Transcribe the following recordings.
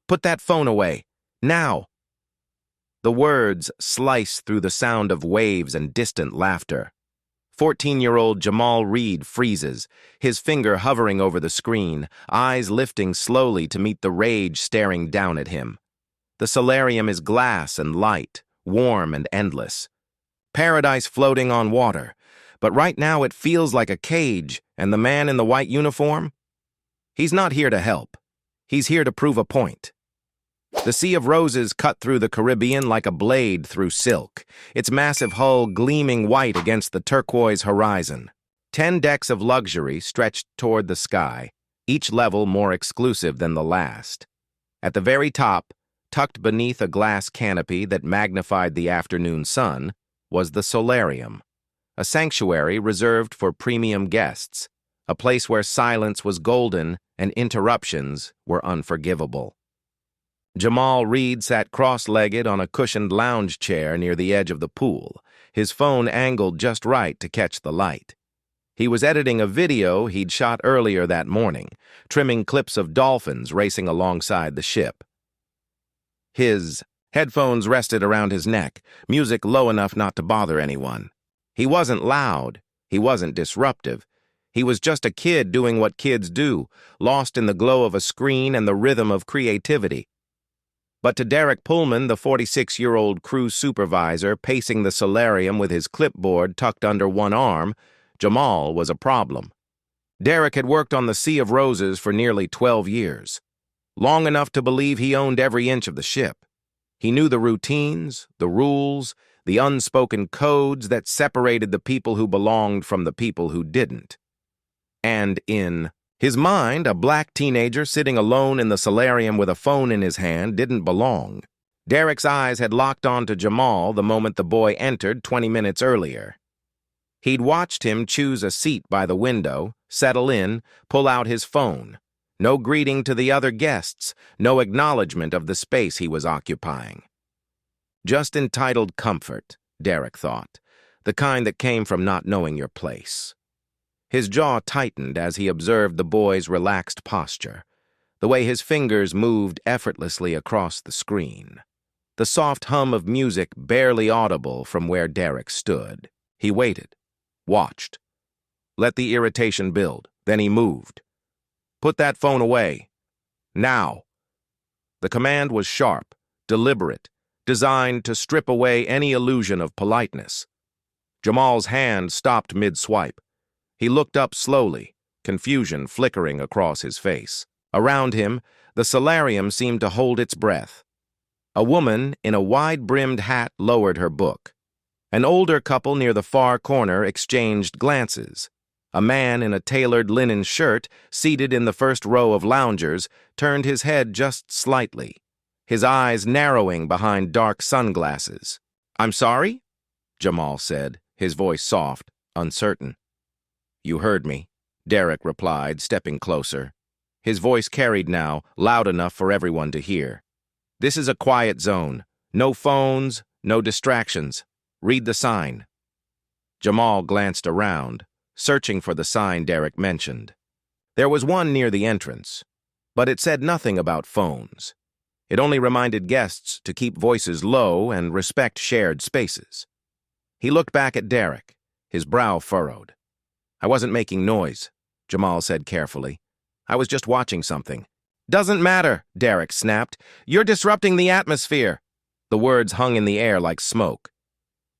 Put that phone away. Now. The words slice through the sound of waves and distant laughter. 14-year-old Jamal Reed freezes, his finger hovering over the screen, eyes lifting slowly to meet the rage staring down at him. The solarium is glass and light, warm and endless. Paradise floating on water, but right now it feels like a cage, and the man in the white uniform? He's not here to help. He's here to prove a point. The Sea of Roses cut through the Caribbean like a blade through silk, its massive hull gleaming white against the turquoise horizon. 10 decks of luxury stretched toward the sky, each level more exclusive than the last. At the very top, tucked beneath a glass canopy that magnified the afternoon sun, was the solarium, a sanctuary reserved for premium guests, a place where silence was golden and interruptions were unforgivable. Jamal Reed sat cross-legged on a cushioned lounge chair near the edge of the pool, his phone angled just right to catch the light. He was editing a video he'd shot earlier that morning, trimming clips of dolphins racing alongside the ship. His headphones rested around his neck, music low enough not to bother anyone. He wasn't loud, he wasn't disruptive. He was just a kid doing what kids do, lost in the glow of a screen and the rhythm of creativity. But to Derek Pullman, the 46-year-old crew supervisor pacing the solarium with his clipboard tucked under one arm, Jamal was a problem. Derek had worked on the Sea of Roses for nearly 12 years, long enough to believe he owned every inch of the ship. He knew the routines, the rules, the unspoken codes that separated the people who belonged from the people who didn't. And in his mind, a black teenager sitting alone in the solarium with a phone in his hand didn't belong. Derek's eyes had locked onto Jamal the moment the boy entered 20 minutes earlier. He'd watched him choose a seat by the window, settle in, pull out his phone. No greeting to the other guests, no acknowledgement of the space he was occupying. Just entitled comfort, Derek thought, the kind that came from not knowing your place. His jaw tightened as he observed the boy's relaxed posture, the way his fingers moved effortlessly across the screen, the soft hum of music barely audible from where Derek stood. He waited, watched, let the irritation build, then he moved. Put that phone away. Now. The command was sharp, deliberate, designed to strip away any illusion of politeness. Jamal's hand stopped mid-swipe. He looked up slowly, confusion flickering across his face. Around him, the solarium seemed to hold its breath. A woman in a wide-brimmed hat lowered her book. An older couple near the far corner exchanged glances. A man in a tailored linen shirt, seated in the first row of loungers, turned his head just slightly, his eyes narrowing behind dark sunglasses. "I'm sorry?" Jamal said, his voice soft, uncertain. "You heard me," Derek replied, stepping closer. His voice carried now, loud enough for everyone to hear. "This is a quiet zone. No phones, no distractions. Read the sign." Jamal glanced around, searching for the sign Derek mentioned. There was one near the entrance, but it said nothing about phones. It only reminded guests to keep voices low and respect shared spaces. He looked back at Derek, his brow furrowed. "I wasn't making noise," Jamal said carefully. "I was just watching something." "Doesn't matter," Derek snapped. "You're disrupting the atmosphere." The words hung in the air like smoke.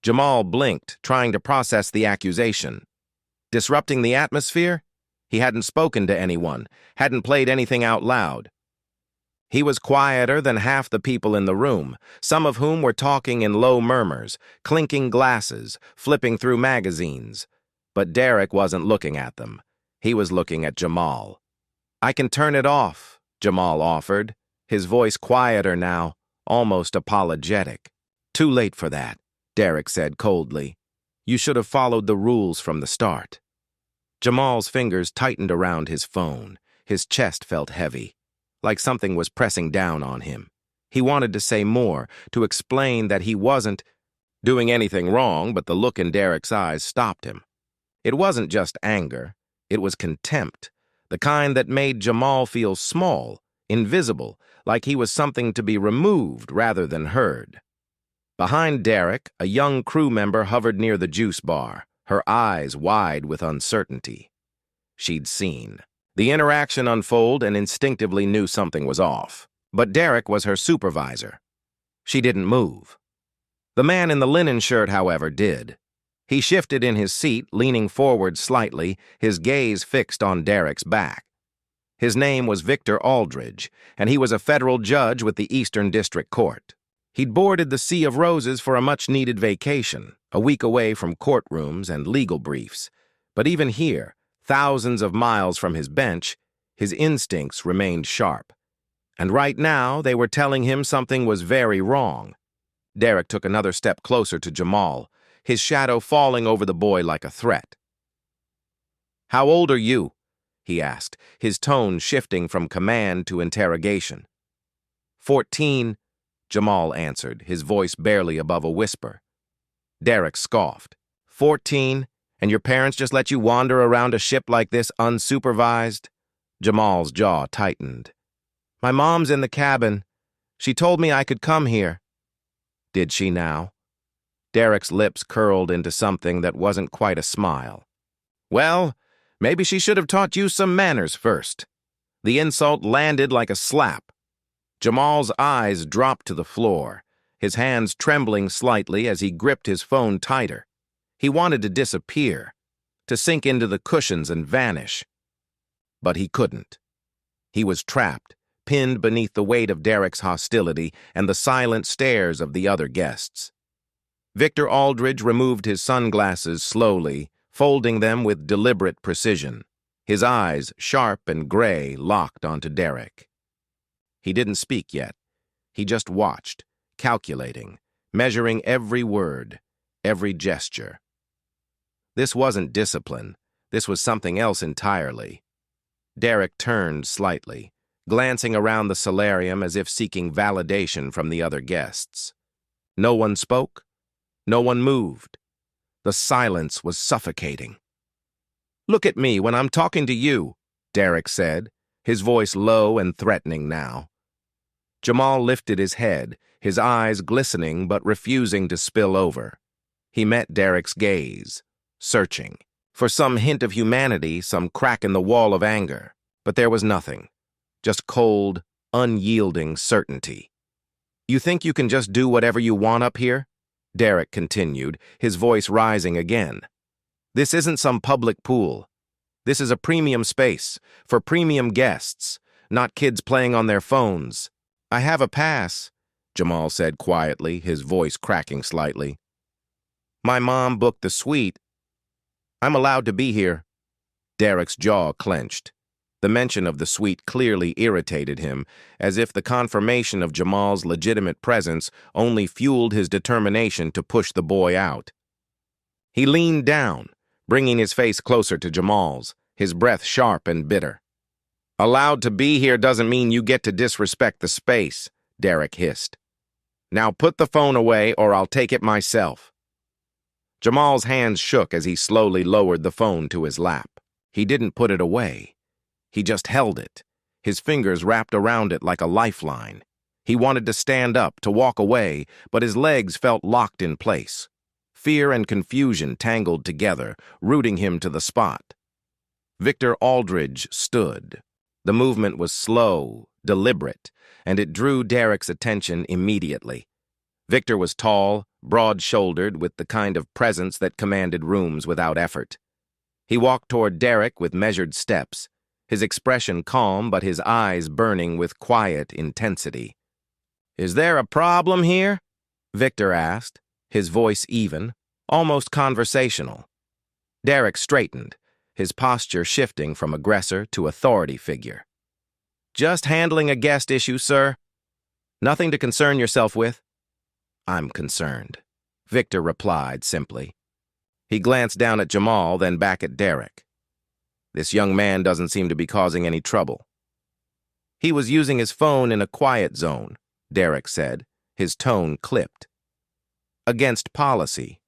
Jamal blinked, trying to process the accusation. Disrupting the atmosphere? He hadn't spoken to anyone, hadn't played anything out loud. He was quieter than half the people in the room, some of whom were talking in low murmurs, clinking glasses, flipping through magazines. But Derek wasn't looking at them. He was looking at Jamal. "I can turn it off," Jamal offered, his voice quieter now, almost apologetic. "Too late for that," Derek said coldly. "You should have followed the rules from the start." Jamal's fingers tightened around his phone. His chest felt heavy, like something was pressing down on him. He wanted to say more, to explain that he wasn't doing anything wrong, but the look in Derek's eyes stopped him. It wasn't just anger, it was contempt, the kind that made Jamal feel small, invisible, like he was something to be removed rather than heard. Behind Derek, a young crew member hovered near the juice bar, her eyes wide with uncertainty. She'd seen the interaction unfold and instinctively knew something was off. But Derek was her supervisor. She didn't move. The man in the linen shirt, however, did. He shifted in his seat, leaning forward slightly, his gaze fixed on Derek's back. His name was Victor Aldridge, and he was a federal judge with the Eastern District Court. He'd boarded the Sea of Roses for a much-needed vacation, a week away from courtrooms and legal briefs. But even here, thousands of miles from his bench, his instincts remained sharp. And right now, they were telling him something was very wrong. Derek took another step closer to Jamal, his shadow falling over the boy like a threat. "How old are you?" he asked, his tone shifting from command to interrogation. 14, Jamal answered, his voice barely above a whisper. Derek scoffed. 14, and your parents just let you wander around a ship like this unsupervised? Jamal's jaw tightened. My mom's in the cabin. She told me I could come here. Did she now? Derek's lips curled into something that wasn't quite a smile. Well, maybe she should have taught you some manners first. The insult landed like a slap. Jamal's eyes dropped to the floor, his hands trembling slightly as he gripped his phone tighter. He wanted to disappear, to sink into the cushions and vanish. But he couldn't. He was trapped, pinned beneath the weight of Derek's hostility and the silent stares of the other guests. Victor Aldridge removed his sunglasses slowly, folding them with deliberate precision, his eyes, sharp and gray, locked onto Derek. He didn't speak yet. He just watched, calculating, measuring every word, every gesture. This wasn't discipline. This was something else entirely. Derek turned slightly, glancing around the solarium as if seeking validation from the other guests. No one spoke. No one moved. The silence was suffocating. Look at me when I'm talking to you, Derek said, his voice low and threatening now. Jamal lifted his head, his eyes glistening but refusing to spill over. He met Derek's gaze, searching, for some hint of humanity, some crack in the wall of anger. But there was nothing, just cold, unyielding certainty. You think you can just do whatever you want up here? Derek continued, his voice rising again. This isn't some public pool. This is a premium space, for premium guests, not kids playing on their phones. I have a pass, Jamal said quietly, his voice cracking slightly. My mom booked the suite. I'm allowed to be here. Derek's jaw clenched. The mention of the suite clearly irritated him, as if the confirmation of Jamal's legitimate presence only fueled his determination to push the boy out. He leaned down, bringing his face closer to Jamal's, his breath sharp and bitter. Allowed to be here doesn't mean you get to disrespect the space, Derek hissed. Now put the phone away or I'll take it myself. Jamal's hands shook as he slowly lowered the phone to his lap. He didn't put it away. He just held it, his fingers wrapped around it like a lifeline. He wanted to stand up, to walk away, but his legs felt locked in place. Fear and confusion tangled together, rooting him to the spot. Victor Aldridge stood. The movement was slow, deliberate, and it drew Derek's attention immediately. Victor was tall, broad-shouldered, with the kind of presence that commanded rooms without effort. He walked toward Derek with measured steps, his expression calm but his eyes burning with quiet intensity. Is there a problem here? Victor asked, his voice even, almost conversational. Derek straightened, his posture shifting from aggressor to authority figure. Just handling a guest issue, sir. Nothing to concern yourself with. I'm concerned, Victor replied simply. He glanced down at Jamal, then back at Derek. This young man doesn't seem to be causing any trouble. He was using his phone in a quiet zone, Derek said, his tone clipped. Against policy.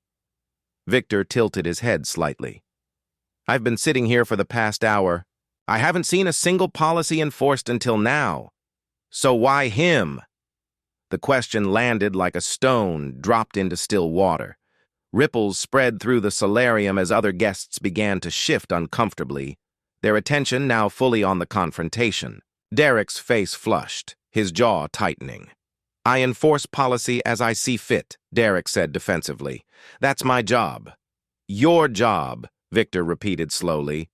Victor tilted his head slightly. I've been sitting here for the past hour. I haven't seen a single policy enforced until now, So why him? The question landed like a stone dropped into still water. Ripples spread through the solarium as other guests began to shift uncomfortably, their attention now fully on the confrontation. Derek's face flushed, his jaw tightening. I enforce policy as I see fit, Derek said defensively. That's my job. Your job, Victor repeated slowly.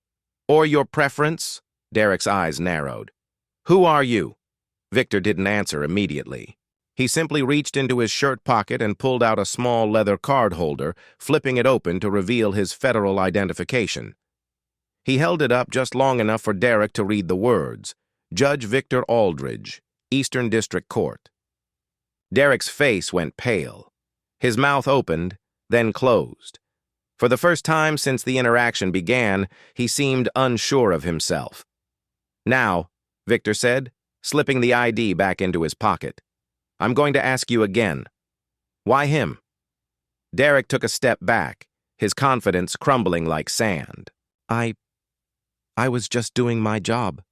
Or your preference? Derek's eyes narrowed. Who are you? Victor didn't answer immediately. He simply reached into his shirt pocket and pulled out a small leather card holder, flipping it open to reveal his federal identification. He held it up just long enough for Derek to read the words, Judge Victor Aldridge, Eastern District Court. Derek's face went pale. His mouth opened, then closed. For the first time since the interaction began, he seemed unsure of himself. Now, Victor said, slipping the ID back into his pocket. I'm going to ask you again. Why him? Derek took a step back, his confidence crumbling like sand. I was just doing my job.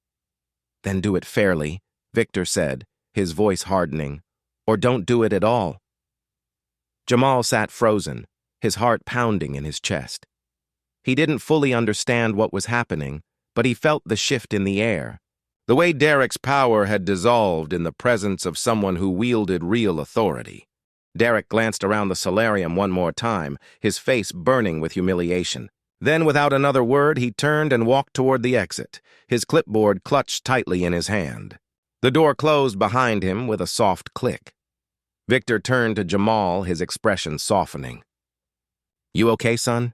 Then do it fairly, Victor said, his voice hardening. Or don't do it at all. Jamal sat frozen, his heart pounding in his chest. He didn't fully understand what was happening, but he felt the shift in the air. The way Derek's power had dissolved in the presence of someone who wielded real authority. Derek glanced around the solarium one more time, his face burning with humiliation. Then, without another word, he turned and walked toward the exit, his clipboard clutched tightly in his hand. The door closed behind him with a soft click. Victor turned to Jamal, his expression softening. You okay, son?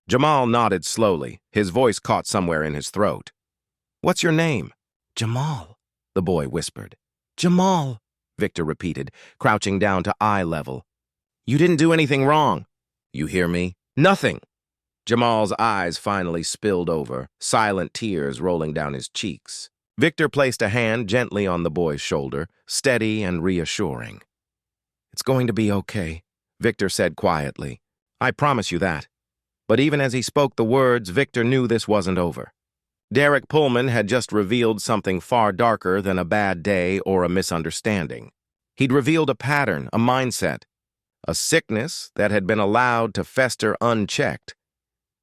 Jamal nodded slowly, his voice caught somewhere in his throat. What's your name? Jamal, the boy whispered. Jamal, Victor repeated, crouching down to eye level. You didn't do anything wrong. You hear me? Nothing. Jamal's eyes finally spilled over, silent tears rolling down his cheeks. Victor placed a hand gently on the boy's shoulder, steady and reassuring. It's going to be okay, Victor said quietly. I promise you that. But even as he spoke the words, Victor knew this wasn't over. Derek Pullman had just revealed something far darker than a bad day or a misunderstanding. He'd revealed a pattern, a mindset, a sickness that had been allowed to fester unchecked.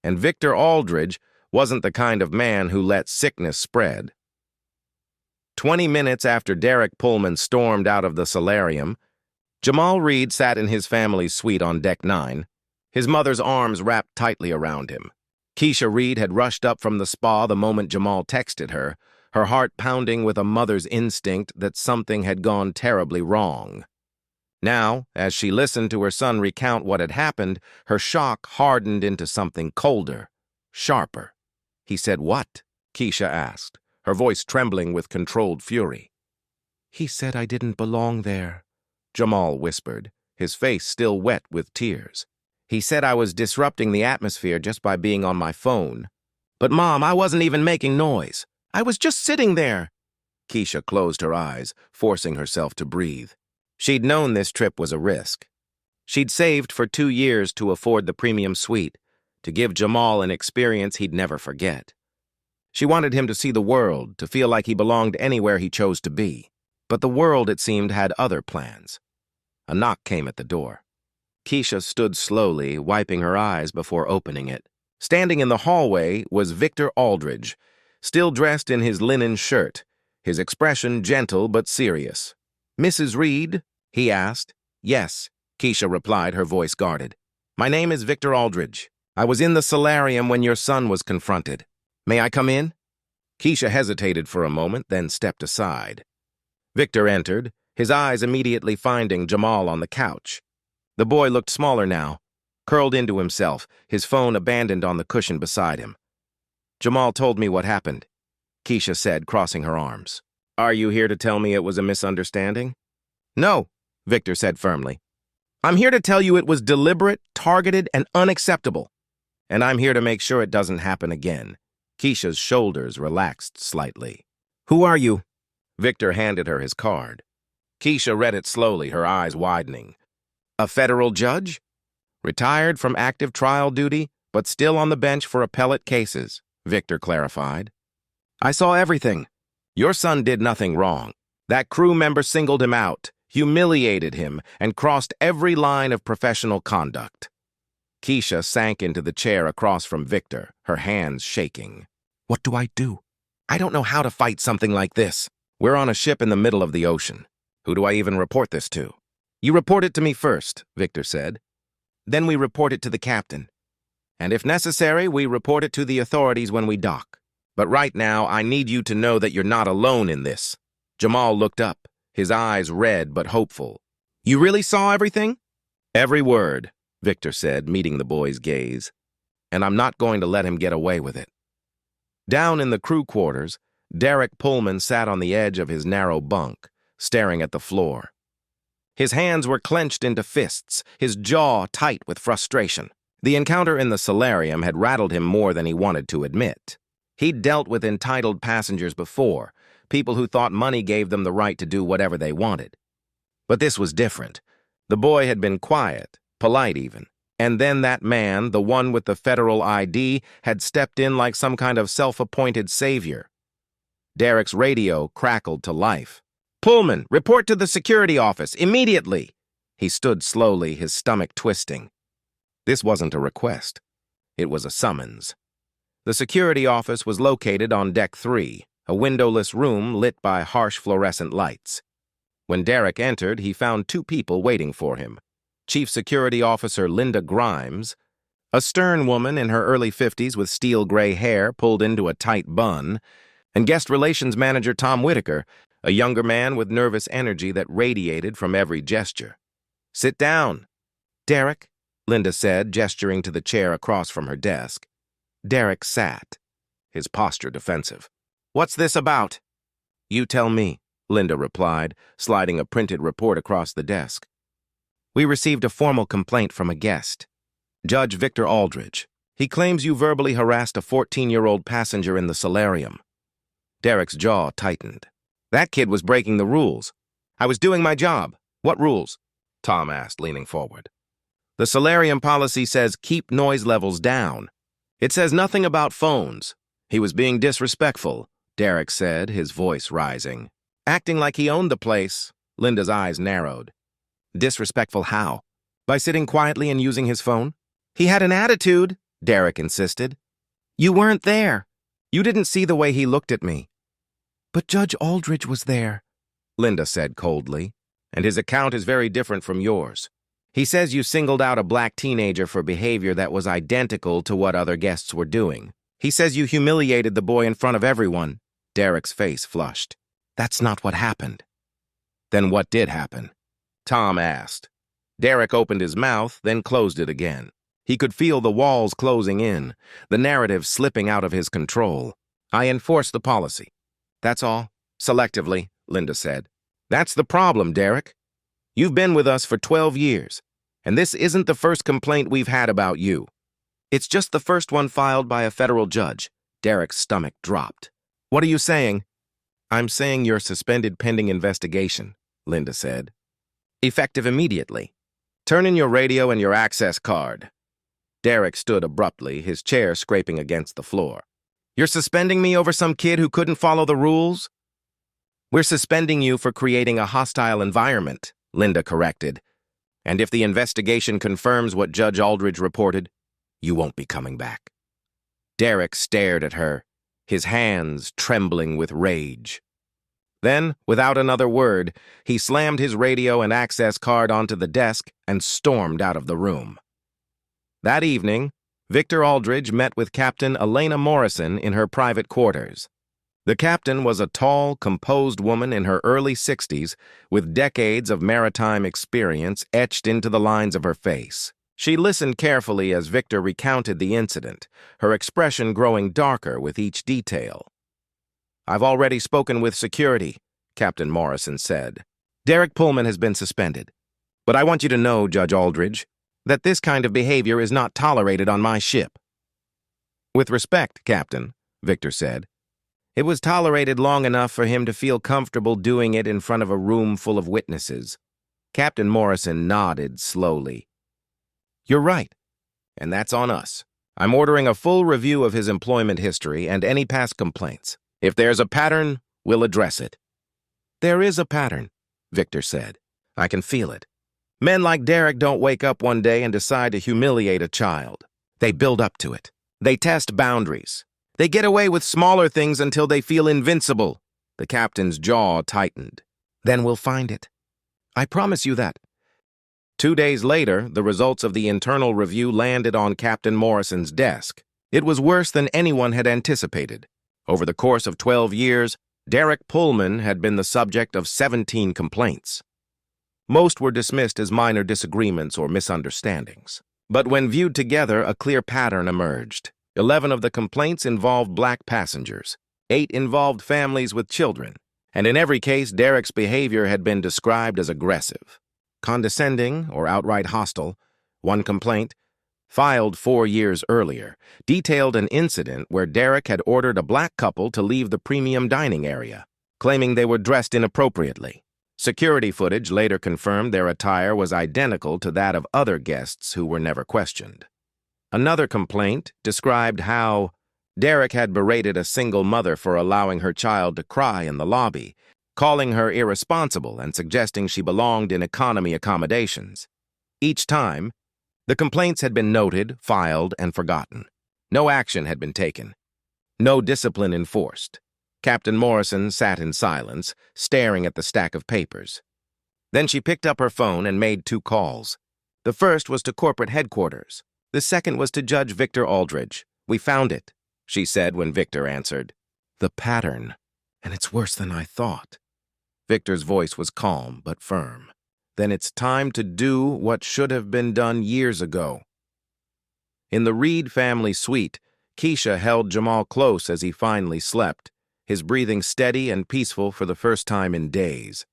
And Victor Aldridge wasn't the kind of man who let sickness spread. 20 minutes after Derek Pullman stormed out of the solarium, Jamal Reed sat in his family's suite on Deck 9, his mother's arms wrapped tightly around him. Keisha Reed had rushed up from the spa the moment Jamal texted her, her heart pounding with a mother's instinct that something had gone terribly wrong. Now, as she listened to her son recount what had happened, her shock hardened into something colder, sharper. He said, "What?" Keisha asked, her voice trembling with controlled fury. He said I didn't belong there, Jamal whispered, his face still wet with tears. He said I was disrupting the atmosphere just by being on my phone. But, Mom, I wasn't even making noise. I was just sitting there. Keisha closed her eyes, forcing herself to breathe. She'd known this trip was a risk. She'd saved for 2 years to afford the premium suite, to give Jamal an experience he'd never forget. She wanted him to see the world, to feel like he belonged anywhere he chose to be. But the world, it seemed, had other plans. A knock came at the door. Keisha stood slowly, wiping her eyes before opening it. Standing in the hallway was Victor Aldridge, still dressed in his linen shirt, his expression gentle but serious. Mrs. Reed? He asked. Yes, Keisha replied, her voice guarded. My name is Victor Aldridge. I was in the solarium when your son was confronted. May I come in? Keisha hesitated for a moment, then stepped aside. Victor entered, his eyes immediately finding Jamal on the couch. The boy looked smaller now, curled into himself, his phone abandoned on the cushion beside him. Jamal told me what happened, Keisha said, crossing her arms. Are you here to tell me it was a misunderstanding? No, Victor said firmly. I'm here to tell you it was deliberate, targeted, and unacceptable. And I'm here to make sure it doesn't happen again. Keisha's shoulders relaxed slightly. Who are you? Victor handed her his card. Keisha read it slowly, her eyes widening. A federal judge? Retired from active trial duty, but still on the bench for appellate cases, Victor clarified. I saw everything. Your son did nothing wrong. That crew member singled him out, humiliated him, and crossed every line of professional conduct. Keisha sank into the chair across from Victor, her hands shaking. What do I do? I don't know how to fight something like this. We're on a ship in the middle of the ocean. Who do I even report this to? You report it to me first, Victor said. Then we report it to the captain. And if necessary, we report it to the authorities when we dock. But right now, I need you to know that you're not alone in this. Jamal looked up, his eyes red but hopeful. You really saw everything? Every word, Victor said, meeting the boy's gaze. And I'm not going to let him get away with it. Down in the crew quarters, Derek Pullman sat on the edge of his narrow bunk, staring at the floor. His hands were clenched into fists, his jaw tight with frustration. The encounter in the solarium had rattled him more than he wanted to admit. He'd dealt with entitled passengers before, people who thought money gave them the right to do whatever they wanted. But this was different. The boy had been quiet, polite even. And then that man, the one with the federal ID, had stepped in like some kind of self-appointed savior. Derek's radio crackled to life. Pullman, report to the security office, immediately! He stood slowly, his stomach twisting. This wasn't a request. It was a summons. The security office was located on Deck 3, a windowless room lit by harsh fluorescent lights. When Derek entered, he found two people waiting for him. Chief Security Officer Linda Grimes, a stern woman in her early 50s with steel gray hair pulled into a tight bun, and Guest Relations Manager Tom Whitaker, a younger man with nervous energy that radiated from every gesture. Sit down. Derek, Linda said, gesturing to the chair across from her desk. Derek sat, his posture defensive. What's this about? You tell me, Linda replied, sliding a printed report across the desk. We received a formal complaint from a guest, Judge Victor Aldridge. He claims you verbally harassed a 14-year-old passenger in the solarium. Derek's jaw tightened. That kid was breaking the rules. I was doing my job. What rules? Tom asked, leaning forward. The solarium policy says keep noise levels down. It says nothing about phones. He was being disrespectful, Derek said, his voice rising. Acting like he owned the place. Linda's eyes narrowed. Disrespectful how? By sitting quietly and using his phone? He had an attitude, Derek insisted. You weren't there. You didn't see the way he looked at me. But Judge Aldridge was there, Linda said coldly, and his account is very different from yours. He says you singled out a black teenager for behavior that was identical to what other guests were doing. He says you humiliated the boy in front of everyone. Derek's face flushed. That's not what happened. Then what did happen? Tom asked. Derek opened his mouth, then closed it again. He could feel the walls closing in, the narrative slipping out of his control. I enforced the policy. That's all. Selectively, Linda said. That's the problem, Derek. You've been with us for 12 years, and this isn't the first complaint we've had about you. It's just the first one filed by a federal judge. Derek's stomach dropped. What are you saying? I'm saying you're suspended pending investigation, Linda said. Effective immediately. Turn in your radio and your access card. Derek stood abruptly, his chair scraping against the floor. You're suspending me over some kid who couldn't follow the rules? We're suspending you for creating a hostile environment, Linda corrected. And if the investigation confirms what Judge Aldridge reported, you won't be coming back. Derek stared at her, his hands trembling with rage. Then, without another word, he slammed his radio and access card onto the desk and stormed out of the room. That evening, Victor Aldridge met with Captain Elena Morrison in her private quarters. The captain was a tall, composed woman in her early 60s with decades of maritime experience etched into the lines of her face. She listened carefully as Victor recounted the incident, her expression growing darker with each detail. I've already spoken with security, Captain Morrison said. Derek Pullman has been suspended. But I want you to know, Judge Aldridge, that this kind of behavior is not tolerated on my ship. With respect, Captain, Victor said. It was tolerated long enough for him to feel comfortable doing it in front of a room full of witnesses. Captain Morrison nodded slowly. You're right, and that's on us. I'm ordering a full review of his employment history and any past complaints. If there's a pattern, we'll address it. There is a pattern, Victor said. I can feel it. Men like Derek don't wake up one day and decide to humiliate a child. They build up to it. They test boundaries. They get away with smaller things until they feel invincible. The captain's jaw tightened. Then we'll find it. I promise you that. 2 days later, the results of the internal review landed on Captain Morrison's desk. It was worse than anyone had anticipated. Over the course of 12 years, Derek Pullman had been the subject of 17 complaints. Most were dismissed as minor disagreements or misunderstandings. But when viewed together, a clear pattern emerged. 11 of the complaints involved black passengers. 8 involved families with children. And in every case, Derek's behavior had been described as aggressive, condescending, or outright hostile. One complaint, filed 4 years earlier, detailed an incident where Derek had ordered a black couple to leave the premium dining area, claiming they were dressed inappropriately. Security footage later confirmed their attire was identical to that of other guests who were never questioned. Another complaint described how Derek had berated a single mother for allowing her child to cry in the lobby, calling her irresponsible and suggesting she belonged in economy accommodations. Each time, the complaints had been noted, filed, and forgotten. No action had been taken. No discipline enforced. Captain Morrison sat in silence, staring at the stack of papers. Then she picked up her phone and made 2 calls. The first was to corporate headquarters. The second was to Judge Victor Aldridge. "We found it," she said when Victor answered. "The pattern, and it's worse than I thought." Victor's voice was calm but firm. "Then it's time to do what should have been done years ago." In the Reed family suite, Keisha held Jamal close as he finally slept, his breathing steady and peaceful for the first time in days.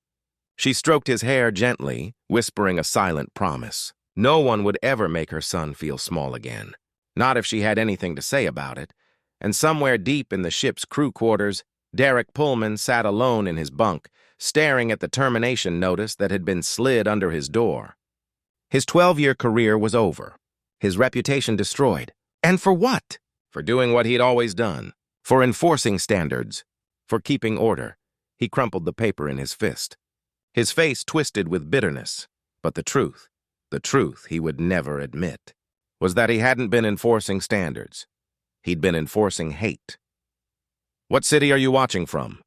She stroked his hair gently, whispering a silent promise. No one would ever make her son feel small again, not if she had anything to say about it. And somewhere deep in the ship's crew quarters, Derek Pullman sat alone in his bunk, staring at the termination notice that had been slid under his door. His 12-year career was over, his reputation destroyed. And for what? For doing what he'd always done. For enforcing standards. For keeping order. He crumpled the paper in his fist. His face twisted with bitterness. But the truth he would never admit, was that he hadn't been enforcing standards. He'd been enforcing hate. What city are you watching from?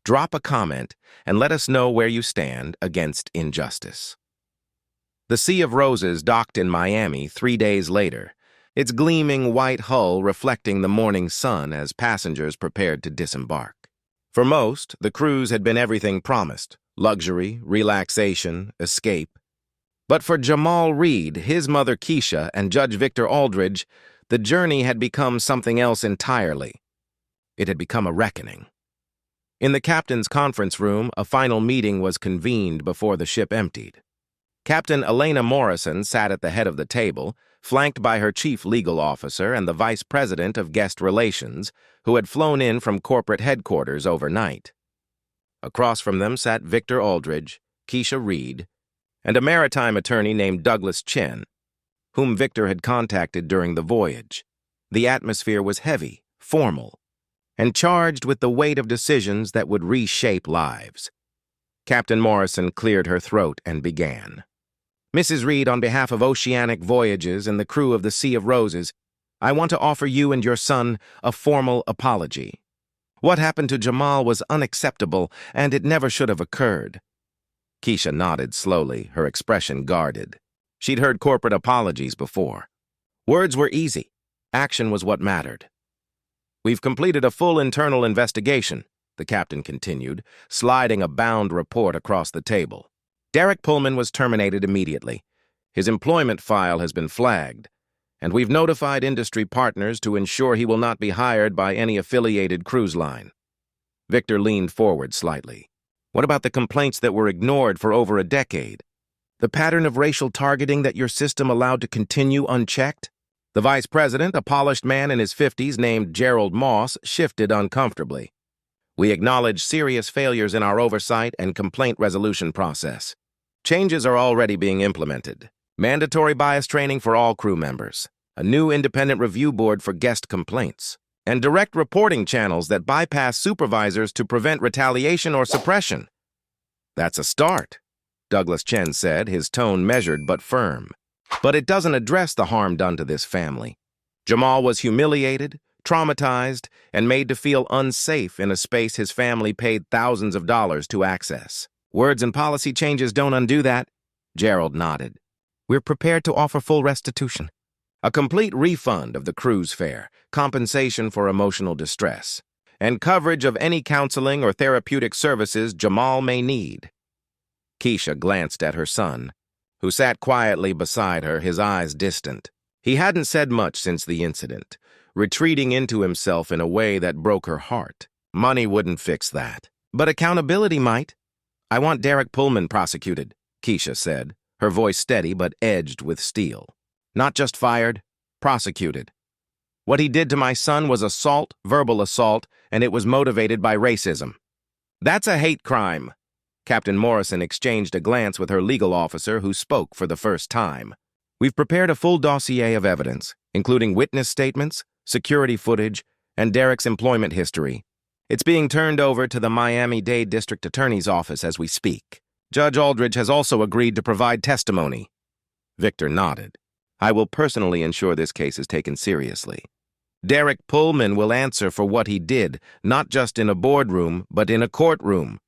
Drop a comment and let us know where you stand against injustice. The Sea of Roses docked in Miami 3 days later, its gleaming white hull reflecting the morning sun as passengers prepared to disembark. For most, the cruise had been everything promised: luxury, relaxation, escape. But for Jamal Reed, his mother Keisha, and Judge Victor Aldridge, the journey had become something else entirely. It had become a reckoning. In the captain's conference room, a final meeting was convened before the ship emptied. Captain Elena Morrison sat at the head of the table, flanked by her chief legal officer and the vice president of guest relations, who had flown in from corporate headquarters overnight. Across from them sat Victor Aldridge, Keisha Reed, and a maritime attorney named Douglas Chen, whom Victor had contacted during the voyage. The atmosphere was heavy, formal, and charged with the weight of decisions that would reshape lives. Captain Morrison cleared her throat and began. "Mrs. Reed, on behalf of Oceanic Voyages and the crew of the Sea of Roses, I want to offer you and your son a formal apology. What happened to Jamal was unacceptable, and it never should have occurred." Keisha nodded slowly, her expression guarded. She'd heard corporate apologies before. Words were easy. Action was what mattered. "We've completed a full internal investigation," the captain continued, sliding a bound report across the table. "Derek Pullman was terminated immediately. His employment file has been flagged, and we've notified industry partners to ensure he will not be hired by any affiliated cruise line." Victor leaned forward slightly. "What about the complaints that were ignored for over a decade? The pattern of racial targeting that your system allowed to continue unchecked?" The vice president, a polished man in his 50s named Gerald Moss, shifted uncomfortably. "We acknowledge serious failures in our oversight and complaint resolution process. Changes are already being implemented. Mandatory bias training for all crew members. A new independent review board for guest complaints. and direct reporting channels that bypass supervisors to prevent retaliation or suppression. That's a start, Douglas Chen said, his tone measured but firm. But it doesn't address the harm done to this family. Jamal was humiliated, traumatized, and made to feel unsafe in a space his family paid thousands of dollars to access. Words and policy changes don't undo that, Gerald nodded. We're prepared to offer full restitution. A complete refund of the cruise fare, compensation for emotional distress, and coverage of any counseling or therapeutic services Jamal may need. Keisha glanced at her son, who sat quietly beside her, his eyes distant. He hadn't said much since the incident, retreating into himself in a way that broke her heart. Money wouldn't fix that, but accountability might. I want Derek Pullman prosecuted, Keisha said, her voice steady but edged with steel. Not just fired, prosecuted. What he did to my son was assault, verbal assault, and it was motivated by racism. That's a hate crime. Captain Morrison exchanged a glance with her legal officer, who spoke for the first time. We've prepared a full dossier of evidence, including witness statements, security footage, and Derek's employment history. It's being turned over to the Miami-Dade District Attorney's Office as we speak. Judge Aldridge has also agreed to provide testimony. Victor nodded. I will personally ensure this case is taken seriously. Derek Pullman will answer for what he did, not just in a boardroom, but in a courtroom.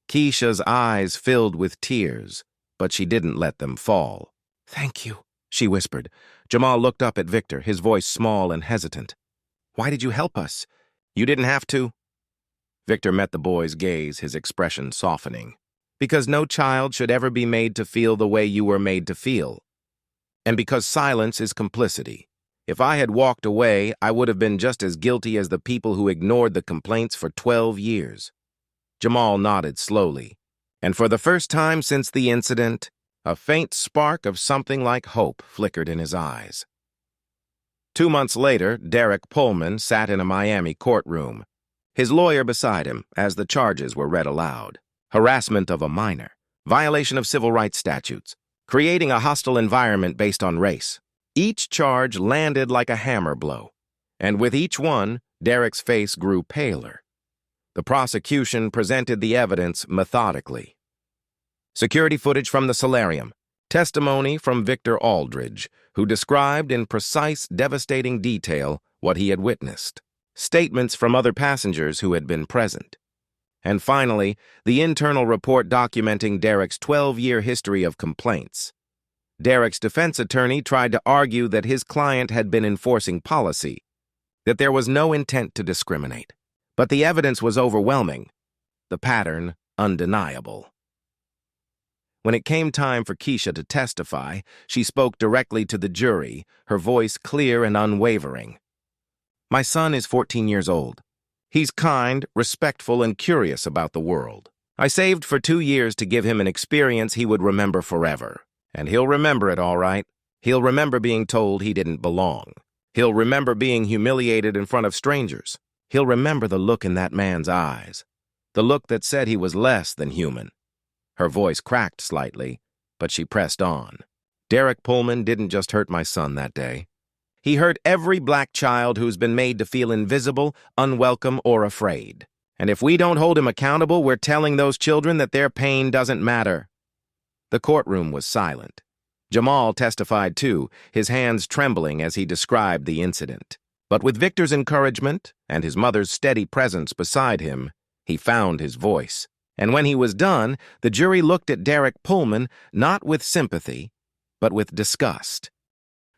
Keisha's eyes filled with tears, but she didn't let them fall. Thank you, she whispered. Jamal looked up at Victor, his voice small and hesitant. Why did you help us? You didn't have to. Victor met the boy's gaze, his expression softening. Because no child should ever be made to feel the way you were made to feel. And because silence is complicity. If I had walked away, I would have been just as guilty as the people who ignored the complaints for 12 years. Jamal nodded slowly, and for the first time since the incident, a faint spark of something like hope flickered in his eyes. 2 months later, Derek Pullman sat in a Miami courtroom, his lawyer beside him as the charges were read aloud. Harassment of a minor, violation of civil rights statutes, creating a hostile environment based on race. Each charge landed like a hammer blow, and with each one, Derek's face grew paler. The prosecution presented the evidence methodically. Security footage from the solarium, testimony from Victor Aldridge, who described in precise, devastating detail what he had witnessed, statements from other passengers who had been present, and finally, the internal report documenting Derek's 12-year history of complaints. Derek's defense attorney tried to argue that his client had been enforcing policy, that there was no intent to discriminate. But the evidence was overwhelming, the pattern undeniable. When it came time for Keisha to testify, she spoke directly to the jury, her voice clear and unwavering. My son is 14 years old. He's kind, respectful, and curious about the world. I saved for 2 years to give him an experience he would remember forever. And he'll remember it all right. He'll remember being told he didn't belong. He'll remember being humiliated in front of strangers. He'll remember the look in that man's eyes, the look that said he was less than human. Her voice cracked slightly, but she pressed on. Derek Pullman didn't just hurt my son that day. He hurt every black child who's been made to feel invisible, unwelcome, or afraid. And if we don't hold him accountable, we're telling those children that their pain doesn't matter. The courtroom was silent. Jamal testified too, his hands trembling as he described the incident. But with Victor's encouragement and his mother's steady presence beside him, he found his voice. And when he was done, the jury looked at Derek Pullman not with sympathy, but with disgust.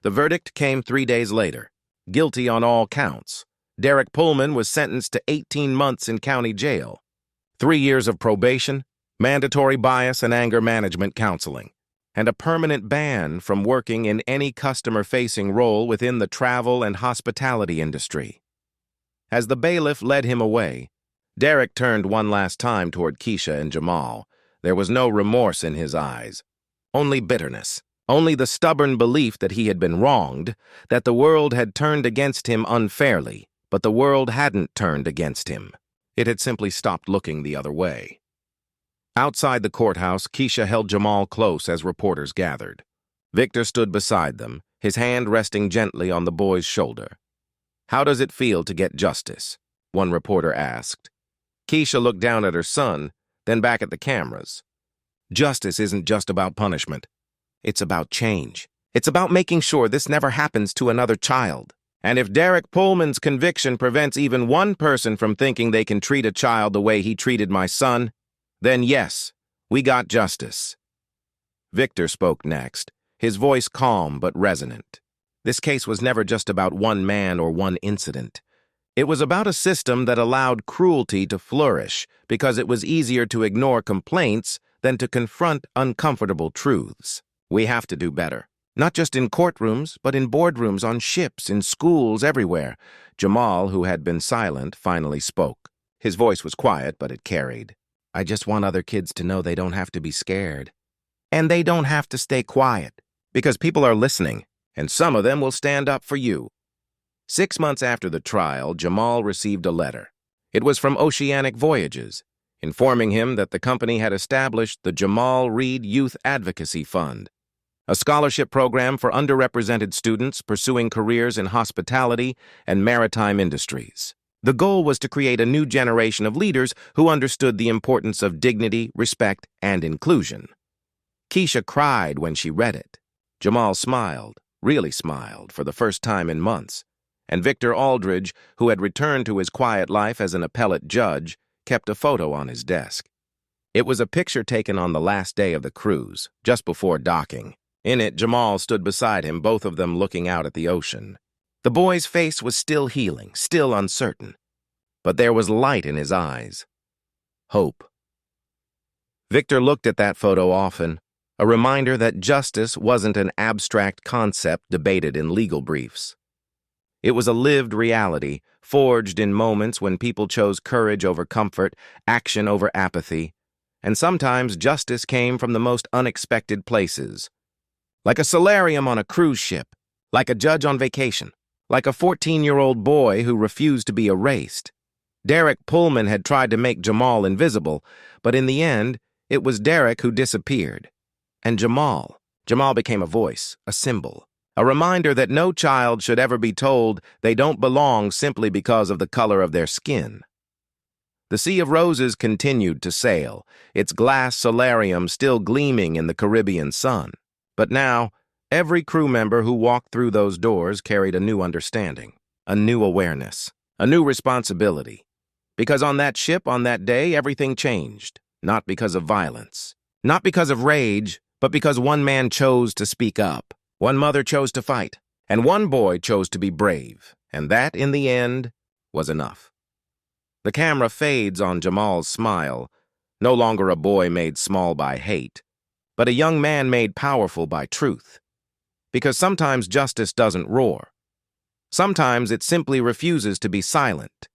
The verdict came 3 days later. Guilty on all counts. Derek Pullman was sentenced to 18 months in county jail, 3 years of probation, mandatory bias and anger management counseling, and a permanent ban from working in any customer-facing role within the travel and hospitality industry. As the bailiff led him away, Derek turned one last time toward Keisha and Jamal. There was no remorse in his eyes, only bitterness, only the stubborn belief that he had been wronged, that the world had turned against him unfairly, but the world hadn't turned against him. It had simply stopped looking the other way. Outside the courthouse, Keisha held Jamal close as reporters gathered. Victor stood beside them, his hand resting gently on the boy's shoulder. "How does it feel to get justice?" one reporter asked. Keisha looked down at her son, then back at the cameras. "Justice isn't just about punishment. It's about change. It's about making sure this never happens to another child. And if Derek Pullman's conviction prevents even one person from thinking they can treat a child the way he treated my son, then yes, we got justice." Victor spoke next, his voice calm but resonant. This case was never just about one man or one incident. It was about a system that allowed cruelty to flourish because it was easier to ignore complaints than to confront uncomfortable truths. We have to do better. Not just in courtrooms, but in boardrooms, on ships, in schools, everywhere. Jamal, who had been silent, finally spoke. His voice was quiet, but it carried. "I just want other kids to know they don't have to be scared. And they don't have to stay quiet, because people are listening, and some of them will stand up for you." 6 months after the trial, Jamal received a letter. It was from Oceanic Voyages, informing him that the company had established the Jamal Reed Youth Advocacy Fund, a scholarship program for underrepresented students pursuing careers in hospitality and maritime industries. The goal was to create a new generation of leaders who understood the importance of dignity, respect, and inclusion. Keisha cried when she read it. Jamal smiled, really smiled, for the first time in months. And Victor Aldridge, who had returned to his quiet life as an appellate judge, kept a photo on his desk. It was a picture taken on the last day of the cruise, just before docking. In it, Jamal stood beside him, both of them looking out at the ocean. The boy's face was still healing, still uncertain. But there was light in his eyes. Hope. Victor looked at that photo often, a reminder that justice wasn't an abstract concept debated in legal briefs. It was a lived reality, forged in moments when people chose courage over comfort, action over apathy, and sometimes justice came from the most unexpected places. Like a solarium on a cruise ship, like a judge on vacation, like a 14-year-old boy who refused to be erased. Derek Pullman had tried to make Jamal invisible, but in the end, it was Derek who disappeared. And Jamal became a voice, a symbol. A reminder that no child should ever be told they don't belong simply because of the color of their skin. The Sea of Roses continued to sail, its glass solarium still gleaming in the Caribbean sun. But now, every crew member who walked through those doors carried a new understanding, a new awareness, a new responsibility. Because on that ship, on that day, everything changed. Not because of violence, not because of rage, but because one man chose to speak up. One mother chose to fight, and one boy chose to be brave, and that, in the end, was enough. The camera fades on Jamal's smile, no longer a boy made small by hate, but a young man made powerful by truth. Because sometimes justice doesn't roar. Sometimes it simply refuses to be silent.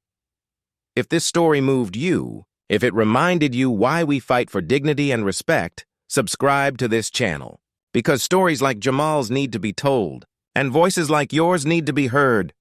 If this story moved you, if it reminded you why we fight for dignity and respect, subscribe to this channel. Because stories like Jamal's need to be told, and voices like yours need to be heard.